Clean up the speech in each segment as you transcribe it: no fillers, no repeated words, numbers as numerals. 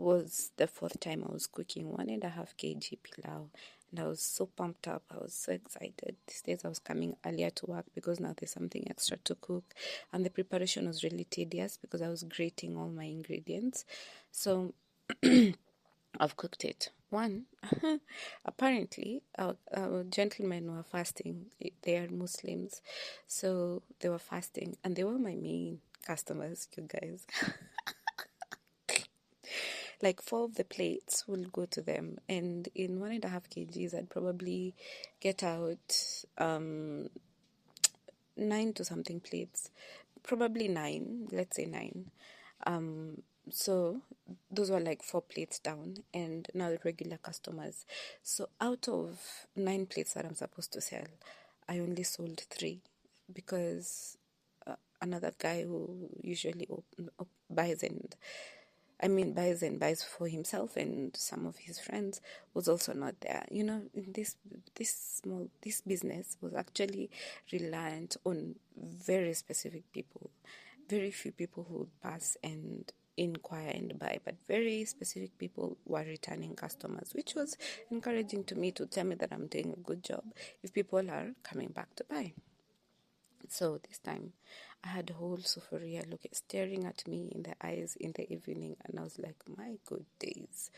was the fourth time I was cooking 1.5 kg pilau, and I was so pumped up. I was so excited. These days I was coming earlier to work because now there's something extra to cook, and the preparation was really tedious because I was grating all my ingredients. So I've cooked it. One, apparently, our gentlemen were fasting. They are Muslims, so they were fasting, and they were my main customers, you guys. Like 4 of the plates will go to them, and in 1.5 kgs, I'd probably get out 9 to something plates, probably 9. Let's say 9. So those were like 4 plates down, and now the regular customers. So out of 9 plates that I'm supposed to sell, I only sold 3 because another guy who usually buys buys for himself and some of his friends was also not there. You know, in this business was actually reliant on very specific people. Very few people who would pass and inquire and buy, but very specific people were returning customers, which was encouraging to me, to tell me that I'm doing a good job if people are coming back to buy. So this time I had a whole Sophia staring at me in the eyes in the evening, and I was like, my good days.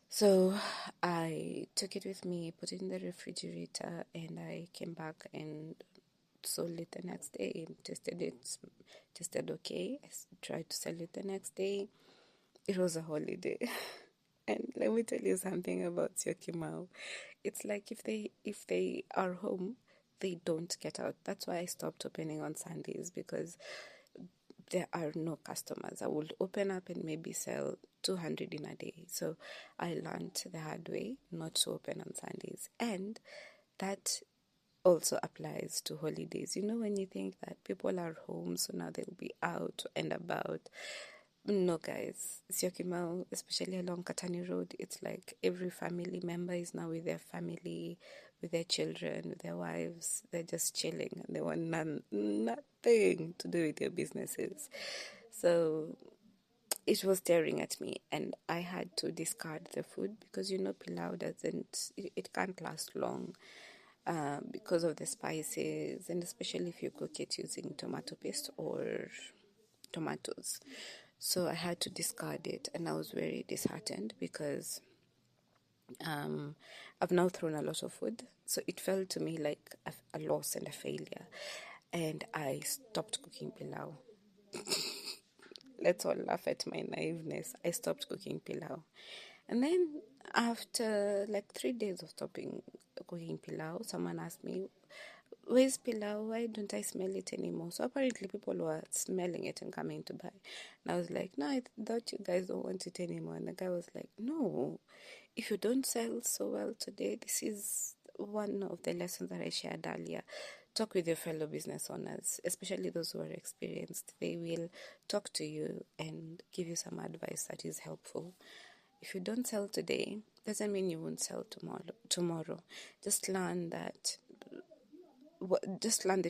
So I took it with me, put it in the refrigerator, and I came back and sold it the next day. Tested okay. I tried to sell it the next day. It was a holiday. And let me tell you something about Syokimau. It's like if they are home, they don't get out. That's why I stopped opening on Sundays, because there are no customers. I would open up and maybe sell 200 in a day. So I learned the hard way not to open on Sundays. And that also applies to holidays. You know, when you think that people are home, so now they'll be out and about. No, guys, Syokimau, especially along Katani Road, it's like every family member is now with their family, with their children, with their wives. They're just chilling, and they want nothing to do with their businesses. So it was staring at me, and I had to discard the food because, you know, pilau it can't last long. Because of the spices, and especially if you cook it using tomato paste or tomatoes. So I had to discard it, and I was very disheartened because I've now thrown a lot of food. So it felt to me like a loss and a failure, and I stopped cooking pilau. Let's all laugh at my naiveness. I stopped cooking pilau. And then after like 3 days of stopping cooking pilau, someone asked me, where's pilau? Why don't I smell it anymore? So apparently people were smelling it and coming to buy. And I was like, no, I thought you guys don't want it anymore. And the guy was like, no, if you don't sell so well today, this is one of the lessons that I shared earlier. Talk with your fellow business owners, especially those who are experienced. They will talk to you and give you some advice that is helpful. If you don't sell today, doesn't mean you won't sell tomorrow. Just learn the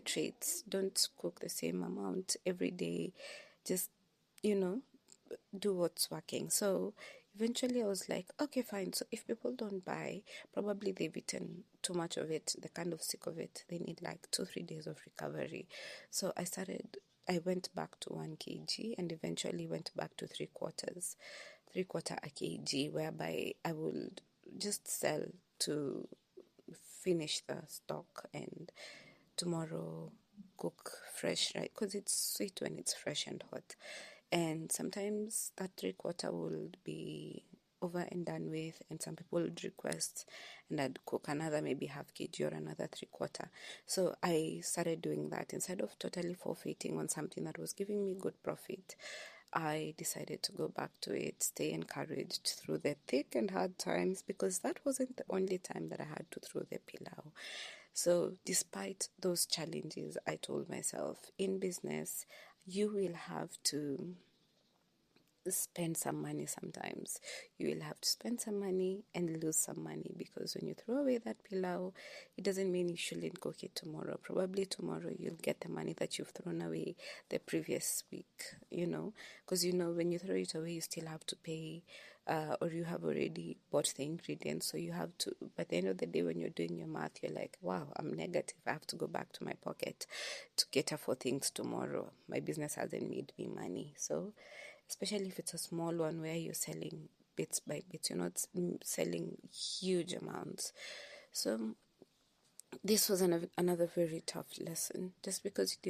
traits. Don't cook the same amount every day. Just, do what's working. So eventually I was like, okay, fine. So if people don't buy, probably they've eaten too much of it. They're kind of sick of it. They need like 2-3 days of recovery. So I went back to 1 kg and eventually went back to 3/4 a kg, whereby I would just sell to finish the stock and tomorrow cook fresh, right? Because it's sweet when it's fresh and hot. And sometimes that 3/4 will be over and done with, and some people would request, and I'd cook another maybe 1/2 kg or another 3/4. So I started doing that. Instead of totally forfeiting on something that was giving me good profit, I decided to go back to it, stay encouraged through the thick and hard times, because that wasn't the only time that I had to throw the pilau. So despite those challenges, I told myself, in business, you will have to spend some money sometimes. You will have to spend some money and lose some money, because when you throw away that pilau, it doesn't mean you shouldn't cook it tomorrow. Probably tomorrow you'll get the money that you've thrown away the previous week, because when you throw it away, you still have to pay, or you have already bought the ingredients, so you have to, by the end of the day, when you're doing your math, you're like, wow, I'm negative. I have to go back to my pocket to cater for things tomorrow. My business hasn't made me money. So especially if it's a small one where you're selling bits by bits, you're not selling huge amounts. So this was another very tough lesson, just because you didn't